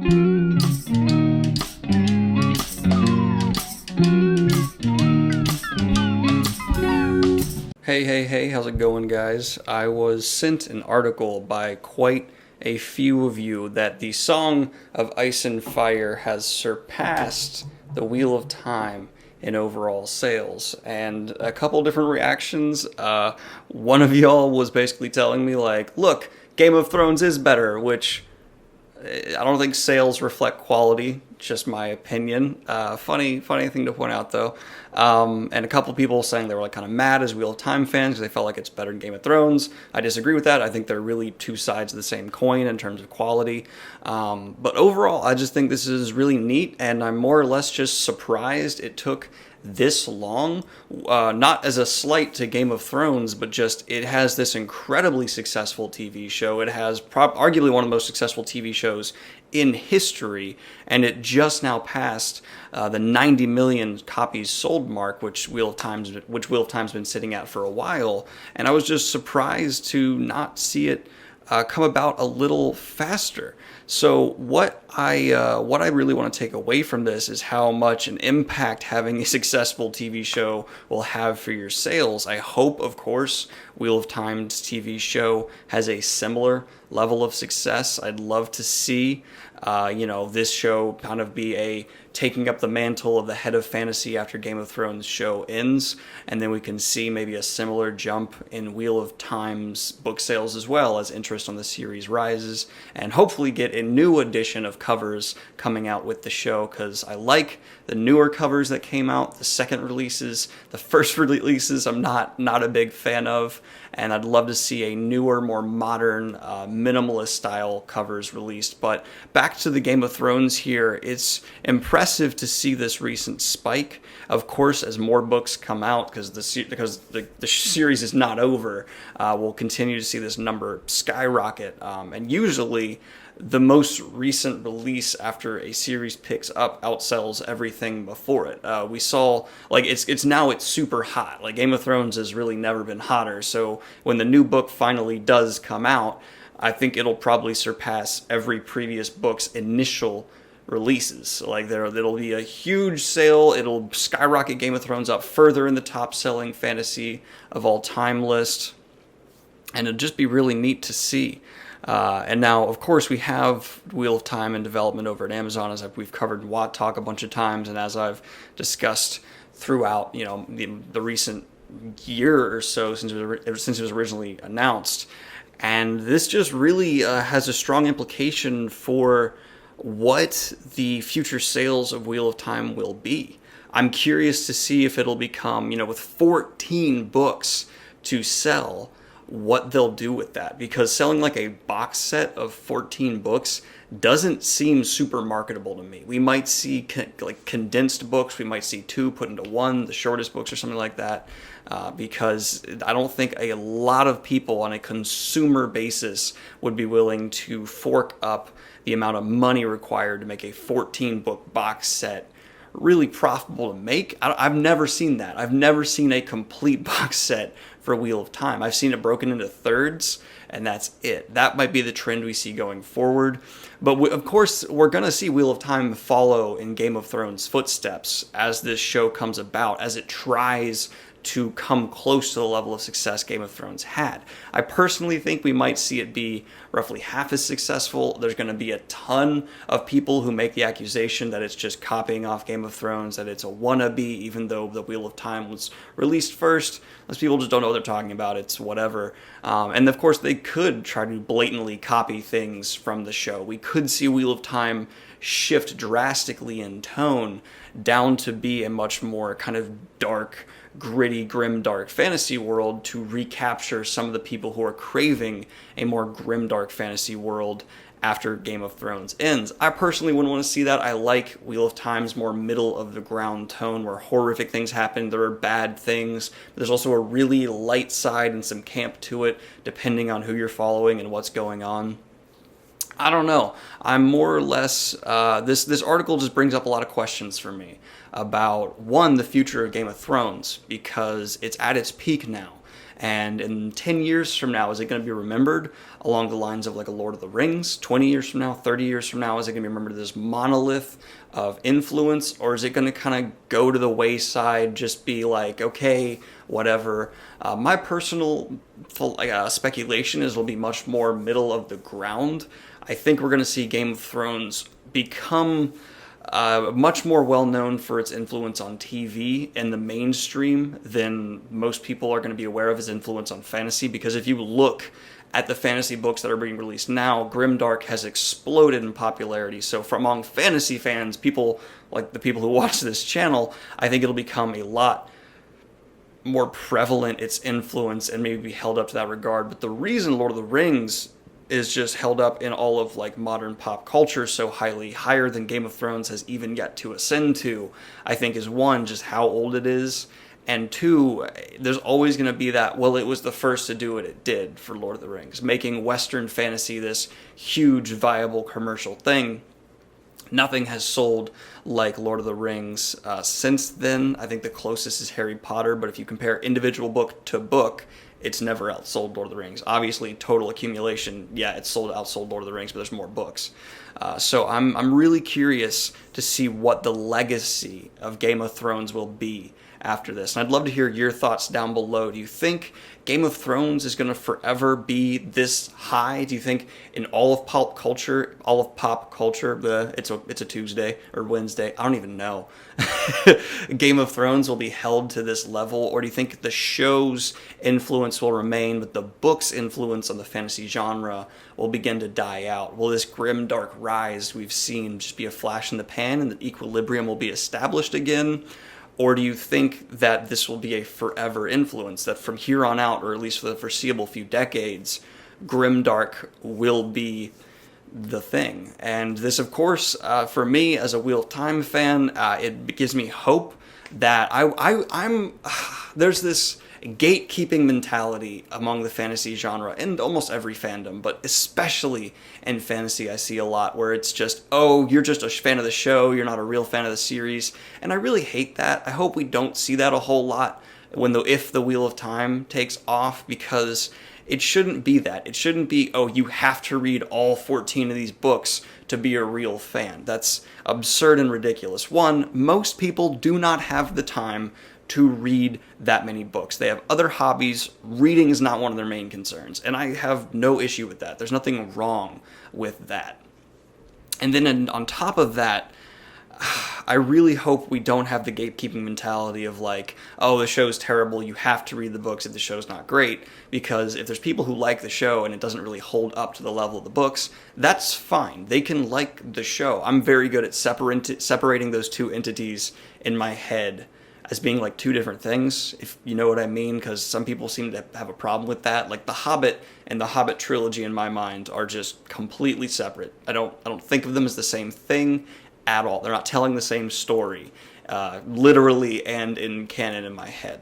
Hey, how's it going, guys? I was sent an article by quite a few of you that the Song of Ice and Fire has surpassed the Wheel of Time in overall sales, and a couple different reactions. One of y'all was basically telling me, like, look, Game of Thrones is better, which I don't think sales reflect quality, just my opinion. Funny thing to point out, though. And a couple people saying they were like kind of mad as Wheel of Time fans because they felt like it's better than Game of Thrones. I disagree with that. I think they're really two sides of the same coin in terms of quality. But overall, I just think this is really neat, and I'm more or less just surprised it took this long, not as a slight to Game of Thrones, but just it has this incredibly successful TV show. It has arguably one of the most successful TV shows in history, and it just now passed the 90 million copies sold mark, which Wheel of Time's been sitting at for a while. And I was just surprised to not see it come about a little faster. So what I really want to take away from this is how much an impact having a successful TV show will have for your sales. I hope, of course, Wheel of Time's TV show has a similar level of success. I'd love to see, this show kind of be taking up the mantle of the head of fantasy after Game of Thrones show ends, and then we can see maybe a similar jump in Wheel of Time's book sales as well as interest on the series rises, and hopefully get a new edition of covers coming out with the show, because I like the newer covers that came out, the second releases. The first releases I'm not a big fan of, and I'd love to see a newer, more modern, minimalist style covers released. But back to the Game of Thrones here, it's impressive to see this recent spike. Of course, as more books come out, because the series is not over, we'll continue to see this number skyrocket. And usually, the most recent release after a series picks up outsells everything before it. We saw, like, it's super hot. Like, Game of Thrones has really never been hotter. So when the new book finally does come out, I think it'll probably surpass every previous book's initial releases. Like, it'll be a huge sale. It'll skyrocket Game of Thrones up further in the top-selling fantasy of all time list, and it'll just be really neat to see. And now, of course, we have Wheel of Time in development over at Amazon, as we've covered in WoT Talk a bunch of times, and as I've discussed throughout, the recent year or so since it was originally announced. And this just really has a strong implication for what the future sales of Wheel of Time will be. I'm curious to see if it'll become, with 14 books to sell, what they'll do with that, because selling like a box set of 14 books doesn't seem super marketable to me. We might see condensed books, we might see 2 put into 1, the shortest books or something like that, because I don't think a lot of people on a consumer basis would be willing to fork up the amount of money required to make a 14 book box set really profitable to make. I've never seen that. I've never seen a complete box set for Wheel of Time. I've seen it broken into thirds, and that's it. That might be the trend we see going forward. But of course, we're going to see Wheel of Time follow in Game of Thrones footsteps as this show comes about, as it tries to come close to the level of success Game of Thrones had. I personally think we might see it be roughly half as successful. There's going to be a ton of people who make the accusation that it's just copying off Game of Thrones, that it's a wannabe, even though the Wheel of Time was released first. Those people just don't know what they're talking about. It's whatever. And of course, they could try to blatantly copy things from the show. We could see Wheel of Time shift drastically in tone down to be a much more kind of dark, gritty, grim, dark fantasy world to recapture some of the people who are craving a more grim, dark fantasy world after Game of Thrones ends. I personally wouldn't want to see that. I like Wheel of Time's more middle of the ground tone where horrific things happen. There are bad things, but there's also a really light side and some camp to it, depending on who you're following and what's going on. I don't know. I'm more or less, this article just brings up a lot of questions for me about, one, the future of Game of Thrones, because it's at its peak now. And in 10 years from now, is it going to be remembered along the lines of like a Lord of the Rings? 20 years from now, 30 years from now, is it going to be remembered as this monolith of influence? Or is it going to kind of go to the wayside, just be like, okay, whatever? My personal speculation is it'll be much more middle of the ground. I think we're going to see Game of Thrones become much more well known for its influence on TV and the mainstream than most people are going to be aware of its influence on fantasy. Because if you look at the fantasy books that are being released now, grimdark has exploded in popularity. So from among fantasy fans, people like the people who watch this channel, I think it'll become a lot more prevalent, its influence, and maybe be held up to that regard. But the reason Lord of the Rings is just held up in all of like modern pop culture so highly, higher than Game of Thrones has even yet to ascend to, I think is one, just how old it is, and two, there's always going to be that, well, it was the first to do what it did for Lord of the Rings, making Western fantasy this huge, viable commercial thing. Nothing has sold like Lord of the Rings since then. I think the closest is Harry Potter, but if you compare individual book to book, it's never outsold Lord of the Rings. Obviously, total accumulation, yeah, it's outsold Lord of the Rings, but there's more books. So I'm really curious to see what the legacy of Game of Thrones will be after this. And I'd love to hear your thoughts down below. Do you think Game of Thrones is going to forever be this high? Do you think in all of pop culture, it's a Tuesday or Wednesday, I don't even know, Game of Thrones will be held to this level? Or do you think the show's influence will remain, but the book's influence on the fantasy genre will begin to die out? Will this grim, dark rise we've seen just be a flash in the pan and the equilibrium will be established again? Or do you think that this will be a forever influence, that from here on out, or at least for the foreseeable few decades, grimdark will be the thing? And this, of course, for me as a Wheel of Time fan, it gives me hope that there's this gatekeeping mentality among the fantasy genre and almost every fandom, but especially in fantasy I see a lot where it's just, oh, you're just a fan of the show, you're not a real fan of the series. And I really hate that. I hope we don't see that a whole lot if the Wheel of Time takes off, because it shouldn't be that. It shouldn't be, oh, you have to read all 14 of these books to be a real fan. That's absurd and ridiculous. One, most people do not have the time to read that many books. They have other hobbies. Reading is not one of their main concerns, and I have no issue with that. There's nothing wrong with that. And then on top of that, I really hope we don't have the gatekeeping mentality of like, oh, the show's terrible, you have to read the books if the show's not great, because if there's people who like the show and it doesn't really hold up to the level of the books, that's fine. They can like the show. I'm very good at separating those two entities in my head as being like two different things, if you know what I mean, because some people seem to have a problem with that. Like The Hobbit and the Hobbit trilogy in my mind are just completely separate. I don't think of them as the same thing at all. They're not telling the same story, literally and in canon in my head.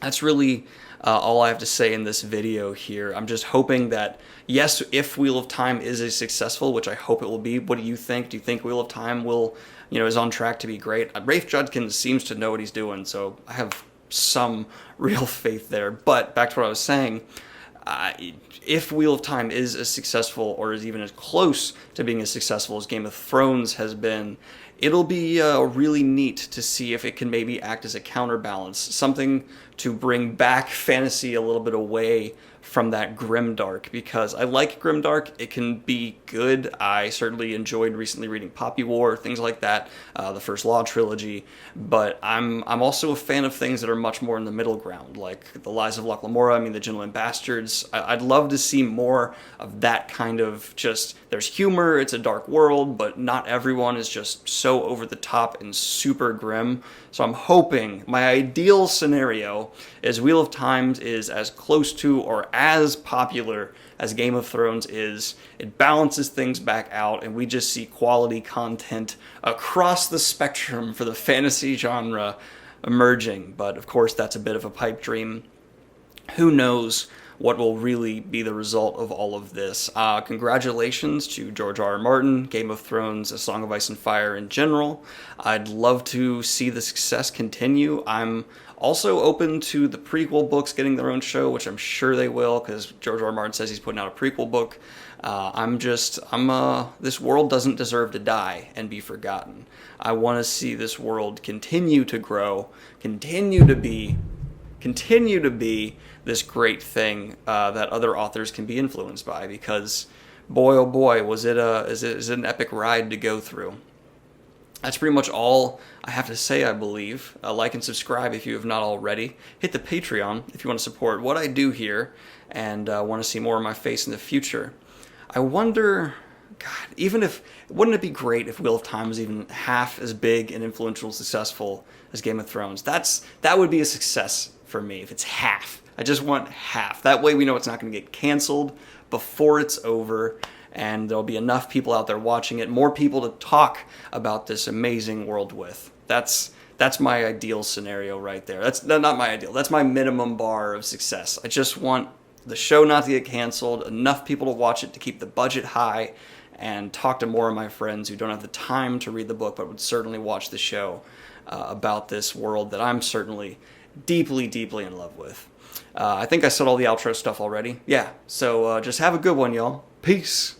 That's really all I have to say in this video here. I'm just hoping that, yes, if Wheel of Time is a successful, which I hope it will be, what do you think? Do you think Wheel of Time is on track to be great? Rafe Judkins seems to know what he's doing, so I have some real faith there. But back to what I was saying, if Wheel of Time is as successful or is even as close to being as successful as Game of Thrones has been, it'll be really neat to see if it can maybe act as a counterbalance, something to bring back fantasy a little bit away from that grimdark, because I like grimdark. It can be good. I certainly enjoyed recently reading Poppy War, things like that, the first Law trilogy, but I'm also a fan of things that are much more in the middle ground, like The Lies of Locke Lamora, The Gentleman Bastards. I'd love to see more of that kind of just, there's humor, it's a dark world, but not everyone is just so over the top and super grim. So I'm hoping, my ideal scenario is Wheel of Time is as close to or as popular as Game of Thrones is. It balances things back out, and we just see quality content across the spectrum for the fantasy genre emerging. But of course, that's a bit of a pipe dream. Who knows what will really be the result of all of this. Congratulations to George R. R. Martin, Game of Thrones, A Song of Ice and Fire in general. I'd love to see the success continue. I'm also open to the prequel books getting their own show, which I'm sure they will, because George R. R. Martin says he's putting out a prequel book. This world doesn't deserve to die and be forgotten. I want to see this world continue to grow, continue to be this great thing that other authors can be influenced by, because boy oh boy, is it an epic ride to go through. That's pretty much all I have to say, I believe. Like and subscribe if you have not already. Hit the Patreon if you want to support what I do here and want to see more of my face in the future. I wonder, God, wouldn't it be great if Wheel of Time was even half as big and influential and successful as Game of Thrones? That would be a success for me if it's half. I just want half. That way we know it's not going to get canceled before it's over, and there'll be enough people out there watching it, more people to talk about this amazing world with. That's my ideal scenario right there. That's not my ideal. That's my minimum bar of success. I just want the show not to get canceled, enough people to watch it to keep the budget high, and talk to more of my friends who don't have the time to read the book but would certainly watch the show about this world that I'm certainly deeply, deeply in love with. I think I said all the outro stuff already. Yeah, so just have a good one, y'all. Peace.